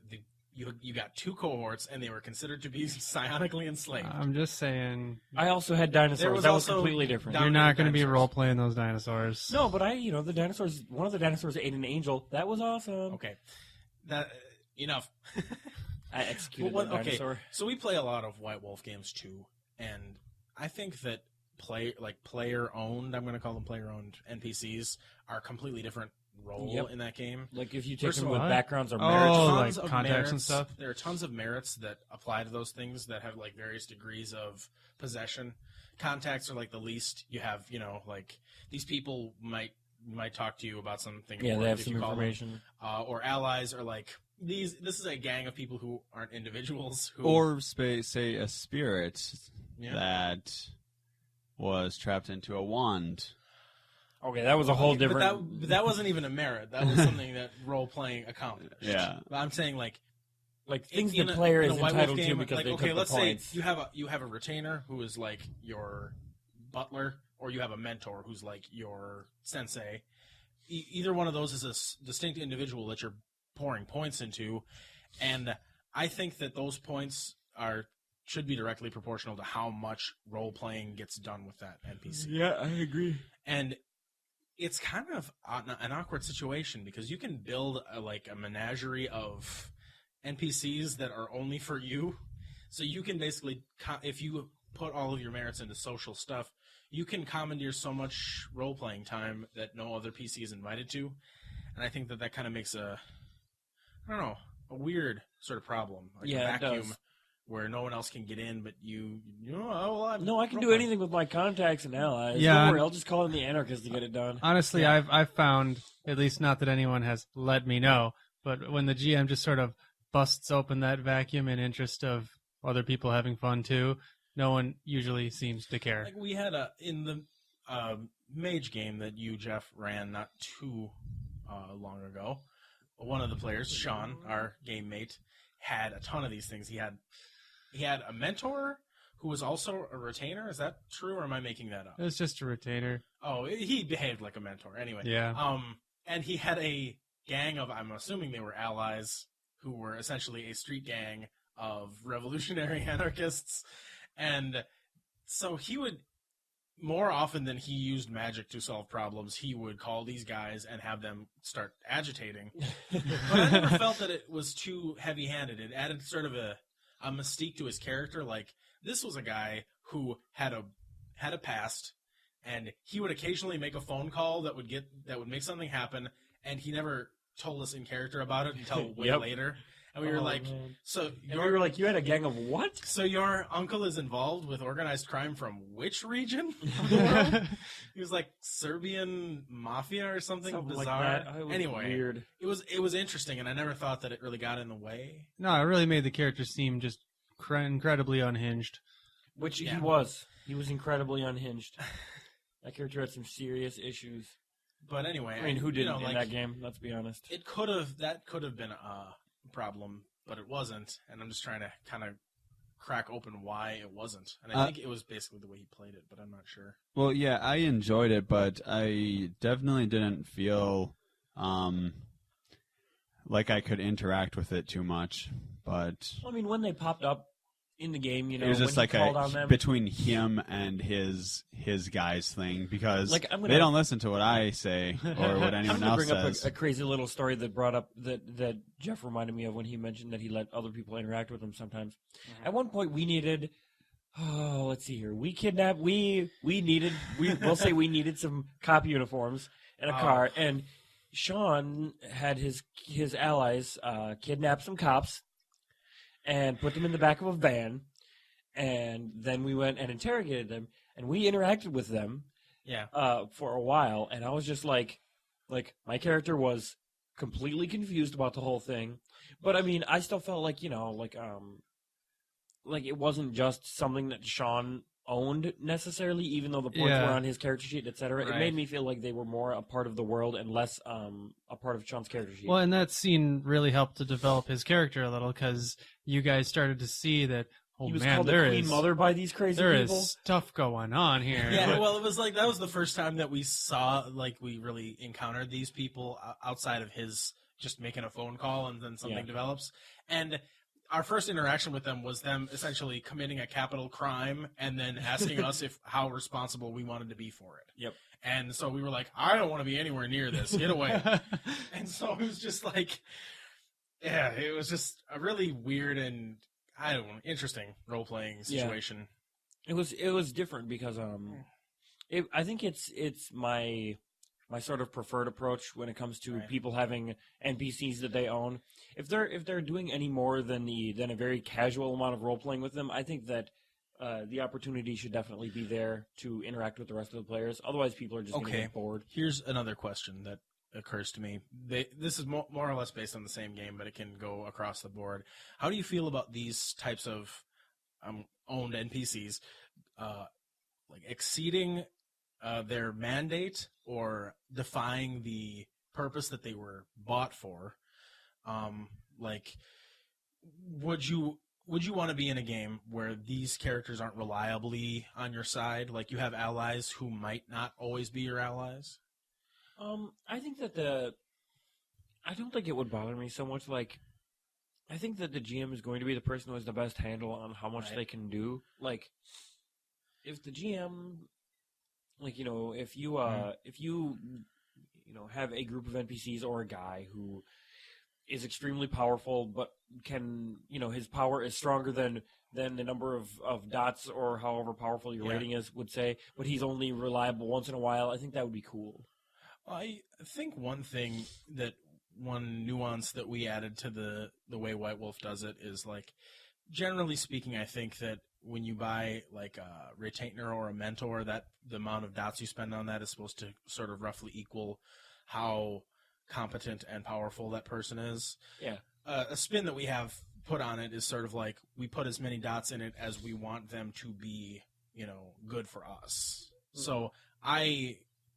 you got two cohorts and they were considered to be psionically enslaved. I'm just saying, I also had dinosaurs. There was That was also completely different. you're not going to be dinosaurs. role playing those dinosaurs. No, but the dinosaurs. One of the dinosaurs ate an angel. That was awesome. Okay, that enough. I executed Well, that dinosaur. so we play a lot of White Wolf games too, and I think that player-owned, I'm going to call them player-owned NPCs, are a completely different role Yep. in that game. Like if you take First them of with all- backgrounds or Oh, merits. like Tons of contacts and stuff? There are tons of merits that apply to those things that have like various degrees of possession. Contacts are like the least. You have, like these people might talk to you about something. Yeah, they have if some you call them. information. Or allies are like these. This is a gang of people who aren't individuals. Who, Or say a spirit Yeah. that was trapped into a wand. Okay, that was a whole different. But that wasn't even a merit. That was something that role playing accomplished. Yeah. But I'm saying like things in the a- player in a is White Wolf entitled to game, because like, they okay, took let's the points. say you have a retainer who is like your butler, or you have a mentor who's like your sensei. Either one of those is a distinct individual that you're pouring points into, and I think that those points should be directly proportional to how much role playing gets done with that NPC. Yeah, I agree. And it's kind of an awkward situation because you can build a menagerie of NPCs that are only for you. So you can basically, if you put all of your merits into social stuff, you can commandeer so much role-playing time that no other PC is invited to. And I think that kind of makes a weird sort of problem. Like Yeah, a it vacuum does. where no one else can get in, but you know, oh, well, No, I can do anything with my contacts and allies. Yeah, Don't worry, I'll just call in the anarchist to get it done. Honestly, I've found, at least not that anyone has let me know, but when the GM just sort of busts open that vacuum in interest of other people having fun too, no one usually seems to care. Like we had in the mage game that you, Jeff, ran not too long ago. One of the players, Sean, our game mate, had a ton of these things. He had a mentor who was also a retainer. Is that true, or am I making that up? It was just a retainer. Oh, he behaved like a mentor. Anyway. Yeah. And he had a gang of, I'm assuming they were allies, who were essentially a street gang of revolutionary anarchists. And so he would, more often than he used magic to solve problems, he would call these guys and have them start agitating. But I never felt that it was too heavy-handed. It added sort of a mystique to his character. Like, this was a guy who had a past, and he would occasionally make a phone call that would make something happen, and he never told us in character about it until way later. And we were like, man. so And we were like, you had a gang of what? so your uncle is involved with organized crime from which region of the world? He was like Serbian mafia or something bizarre. Like that. It was Anyway, weird. it was interesting, and I never thought that it really got in the way. No, it really made the character seem just incredibly unhinged. Which Yeah. he was. He was incredibly unhinged. That character had some serious issues. But anyway, I mean, who didn't like, in that game? Let's be honest. That could have been a problem, but it wasn't. And I'm just trying to kind of crack open why it wasn't. And I think it was basically the way he played it, but I'm not sure. Well, yeah, I enjoyed it, but I definitely didn't feel like I could interact with it too much. But I mean, when they popped up in the game, you know, it was when just he like called on them, between him and his guys thing, because Like, I'm gonna- they don't listen to what I say or what I'm anyone going to else bring up says. a crazy little story that brought up that Jeff reminded me of when he mentioned that he let other people interact with him sometimes. At one point, we needed. Oh, let's see here. We needed some cop uniforms and a car, and Sean had his allies kidnap some cops and put them in the back of a van, and then we went and interrogated them, and we interacted with them for a while, and I was just like my character was completely confused about the whole thing, but I mean, I still felt like, you know, like it wasn't just something that Sean owned necessarily, even though the points were on his character sheet, etc. Right. It made me feel like they were more a part of the world and less a part of Sean's character sheet. Well, and that scene really helped to develop his character a little, because you guys started to see that, oh he was man, called there the Queen is Mother by these crazy there people. is stuff going on here. Yeah, well, it was like that was the first time that we saw, like, we really encountered these people outside of his just making a phone call and then something develops. And our first interaction with them was them essentially committing a capital crime and then asking us how responsible we wanted to be for it. Yep. And so we were like, I don't want to be anywhere near this. Get away. And so it was just like, yeah, it was just a really weird and, I don't know, interesting role-playing situation. It was different because I think it's my sort of preferred approach when it comes to people having NPCs that they own. If they're doing any more than a very casual amount of role playing with them, I think that the opportunity should definitely be there to interact with the rest of the players. Otherwise, people are just going to get bored. Here's another question that occurs to me. This is more or less based on the same game, but it can go across the board. How do you feel about these types of owned NPCs like exceeding their mandate or defying the purpose that they were bought for? Like, would you want to be in a game where these characters aren't reliably on your side? Like, you have allies who might not always be your allies? I think that I don't think it would bother me so much. Like, I think that the GM is going to be the person who has the best handle on how much they can do. Like, if the GM, like, you know, if you have a group of NPCs or a guy who is extremely powerful, but can, you know, his power is stronger than the number of dots or however powerful your rating is would say, but he's only reliable once in a while, I think that would be cool. I think one nuance that we added to the way White Wolf does it is, like, generally speaking, I think that when you buy like a retainer or a mentor, that the amount of dots you spend on that is supposed to sort of roughly equal how competent and powerful that person is. Yeah. A spin that we have put on it is sort of like we put as many dots in it as we want them to be, good for us. Mm-hmm. So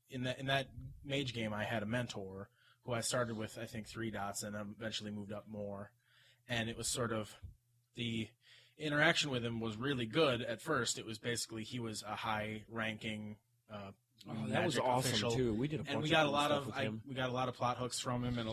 in that mage game, I had a mentor who I started with, I think, 3 dots and eventually moved up more. And it was sort of the interaction with him was really good at first. It was basically he was a high-ranking that was awesome official. Too. We did a bunch and we got of a lot stuff of with him. we got a lot of plot hooks from him, and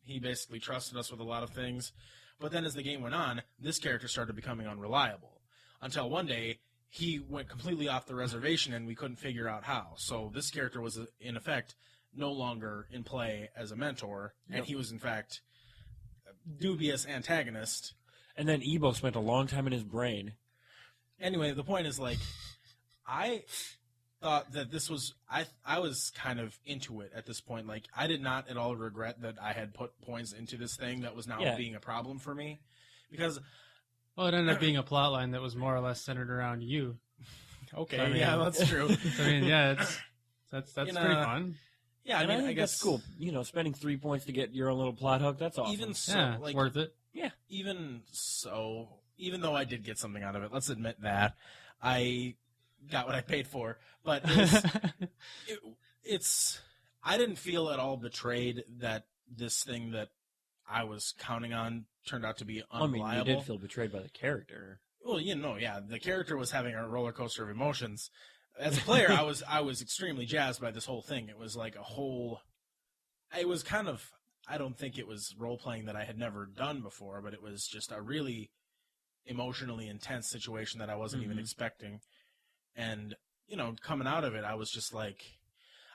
he basically trusted us with a lot of things. But then as the game went on, this character started becoming unreliable until one day he went completely off the reservation and we couldn't figure out how. So this character was in effect no longer in play as a mentor, and he was in fact a dubious antagonist. And then Ebo spent a long time in his brain. Anyway, the point is, like, I thought that this was I was kind of into it at this point. Like, I did not at all regret that I had put points into this thing that was now being a problem for me, because Well, it ended up being a plot line that was more or less centered around you. okay, So, I mean, yeah, that's true. I mean, yeah, that's pretty fun. Yeah, And I I think guess that's cool. Spending 3 points to get your own little plot hook, that's awesome. Even so, Yeah, like, it's worth it. Yeah. even so, even though I did get something out of it, let's admit that I got what I paid for. But it's I didn't feel at all betrayed that this thing that I was counting on turned out to be unreliable. I mean, you did feel betrayed by the character. Well, the character was having a roller coaster of emotions. As a player, I was extremely jazzed by this whole thing. It was like it was kind of, I don't think it was role playing that I had never done before, but it was just a really emotionally intense situation that I wasn't even expecting. And, coming out of it, I was just like,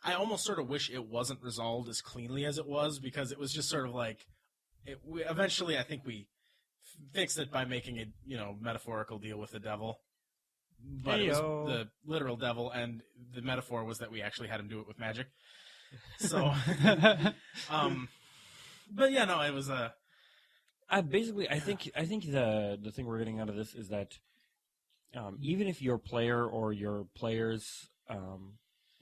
I almost sort of wish it wasn't resolved as cleanly as it was, because it was just sort of like, eventually I think we fixed it by making a, metaphorical deal with the devil. But it was the literal devil, and the metaphor was that we actually had him do it with magic. So, but yeah, no, it was a. I think the thing we're getting out of this is that even if your player or your players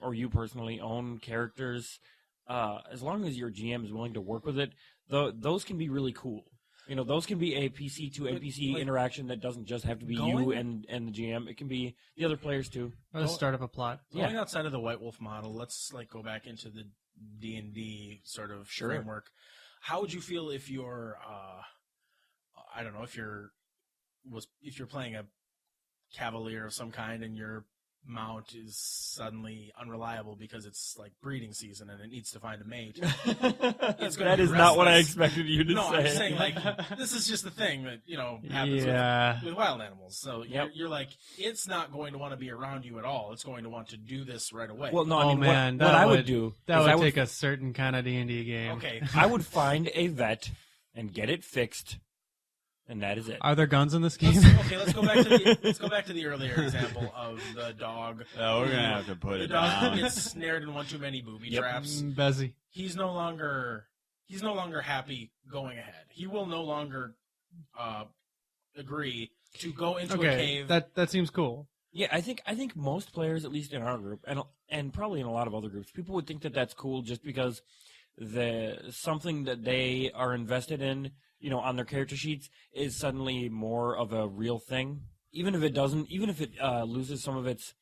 or you personally own characters, as long as your GM is willing to work with it, those can be really cool. Those can be a PC to NPC interaction that doesn't just have to be you and the GM. It can be the other players too. Or start up a plot. Going outside of the White Wolf model, let's go back into the D&D sort of framework. How would you feel if you're, I don't know, if you're playing a cavalier of some kind and your mount is suddenly unreliable because it's like breeding season and it needs to find a mate? That is not what I expected you to say. No, I'm just saying, like, this is just the thing that happens with wild animals. So you're like, it's not going to want to be around you at all. It's going to want to do this right away. Well, no, I mean, man, what I would do that is would take a certain kind of D&D game. Okay, I would find a vet and get it fixed, and that is it. Are there guns in this game? Let's go back to the earlier example of the dog. Oh, we're gonna have to put The it dog down. who gets snared in one too many booby traps. Bezzy. He's no longer happy going ahead. He will no longer agree to go into a cave. That seems cool. Yeah, I think most players, at least in our group, and probably in a lot of other groups, people would think that that's cool just because something that they are invested in, on their character sheets is suddenly more of a real thing. Even if it loses some of its,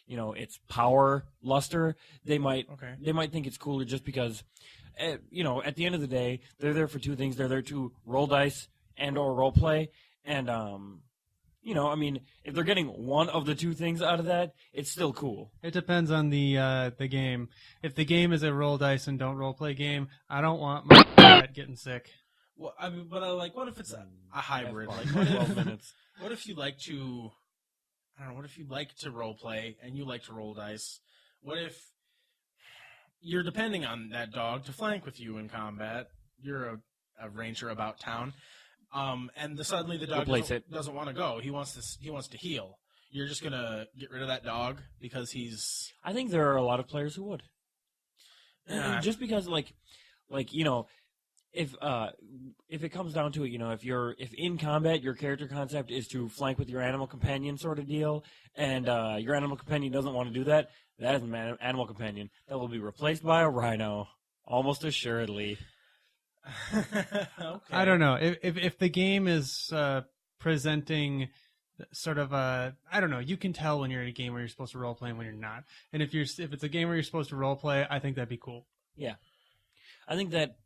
its power luster, they might think it's cooler just because, at the end of the day, they're there for two things. They're there to roll dice and or role play, and I mean, if they're getting one of the two things out of that, it's still cool. It depends on the game. If the game is a roll dice and don't role play game, I don't want my cat getting sick. Well, I mean, but what if it's a hybrid? Like, 12 minutes. What if you like to, I don't know, what if you like to role play and you like to roll dice? What if you're depending on that dog to flank with you in combat? You're a ranger about town, and suddenly the dog doesn't want to go. He wants to heal. You're just gonna get rid of that dog because he's. I think there are a lot of players who would. Just because, like if it comes down to it, if in combat your character concept is to flank with your animal companion sort of deal, and your animal companion doesn't want to do that, that is an animal companion that will be replaced by a rhino, almost assuredly. Okay. I don't know if the game is presenting sort of a, I don't know. You can tell when you're in a game where you're supposed to role play and when you're not. And if it's a game where you're supposed to role play, I think that'd be cool. Yeah, I think that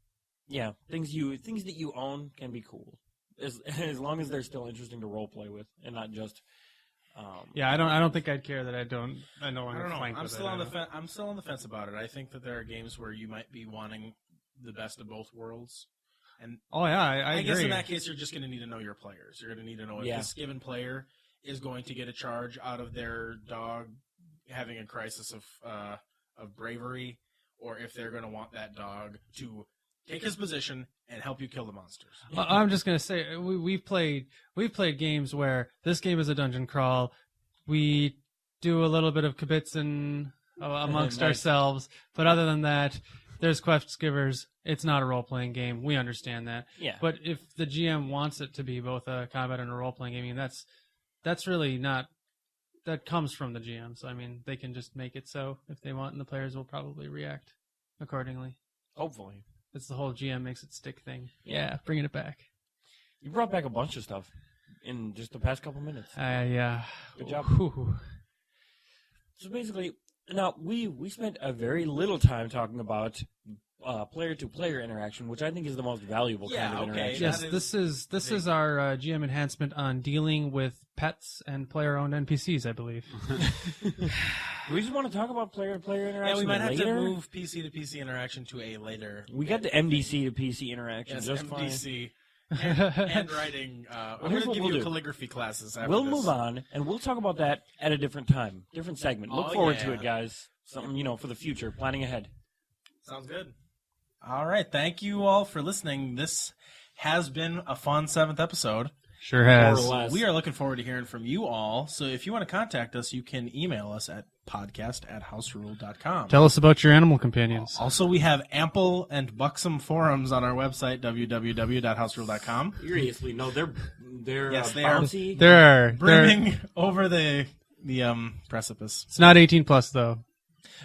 things that you own can be cool as long as they're still interesting to role play with and not just. I don't think I'd care that I no longer I don't know. flank I'm with still it. on the I'm still on the fence about it. I think that there are games where you might be wanting the best of both worlds. And Oh yeah, I agree. guess in that case, you're just going to need to know your players. You're going to need to know if Yeah. this given player is going to get a charge out of their dog having a crisis of bravery, or if they're going to want that dog to take his position and help you kill the monsters. I'm just gonna say we've played games where this game is a dungeon crawl. We do a little bit of kibitzing amongst Nice. ourselves, but other than that, there's quest givers. It's not a role playing game. We understand that. Yeah. But if the GM wants it to be both a combat and a role playing game, that's really not. That comes from the GM. So I mean, they can just make it so if they want, and the players will probably react accordingly. Hopefully. It's the whole GM makes it stick thing. Yeah, bringing it back. You brought back a bunch of stuff in just the past couple minutes. Yeah. Good job. Whew. So basically, now we spent a very little time talking about player-to-player interaction, which I think is the most valuable kind of interaction. Yes, That this is our GM enhancement on dealing with pets and player-owned NPCs, I believe. Do we just want to talk about player-to-player interaction Yeah, we might have later? to move PC to PC interaction to a later. We got the MDC to PC interaction Yes, just fine. MDC. Handwriting. We're here's going what to give we'll you do. calligraphy classes after We'll this. move on, and we'll talk about that at a different time, different segment. Look Oh, forward yeah. to it, guys. Something, for the future, planning ahead. Sounds good. All right. Thank you all for listening. This has been a fun 7th episode. Sure More has. or less. We are looking forward to hearing from you all. So if you want to contact us, you can email us at podcast@houserule.com. Tell us about your animal companions. Also, we have ample and buxom forums on our website, www.houserule.com. Seriously, no, they're Yes, they are. bouncy. There are Brimming over the precipice. It's not 18 plus though.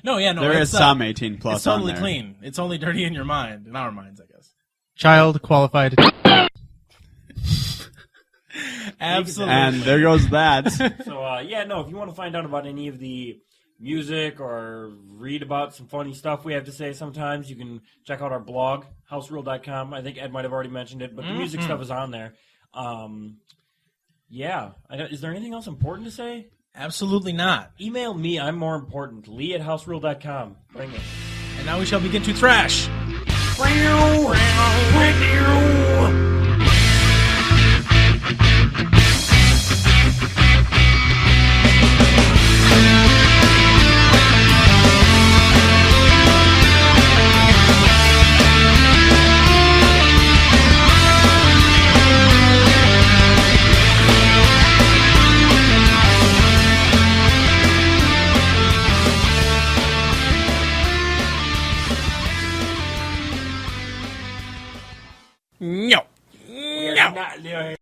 No, yeah, no. There is it's, some 18 plus It's totally on there. clean. It's only dirty in your mind, in our minds, I guess. Child qualified. Absolutely. And there goes that. So, if you want to find out about any of the music or read about some funny stuff we have to say sometimes, you can check out our blog, houserule.com. I think Ed might have already mentioned it, but the music stuff is on there. Is there anything else important to say? Absolutely not. Email me, I'm more important. Lee@houserule.com. Bring it. And now we shall begin to thrash.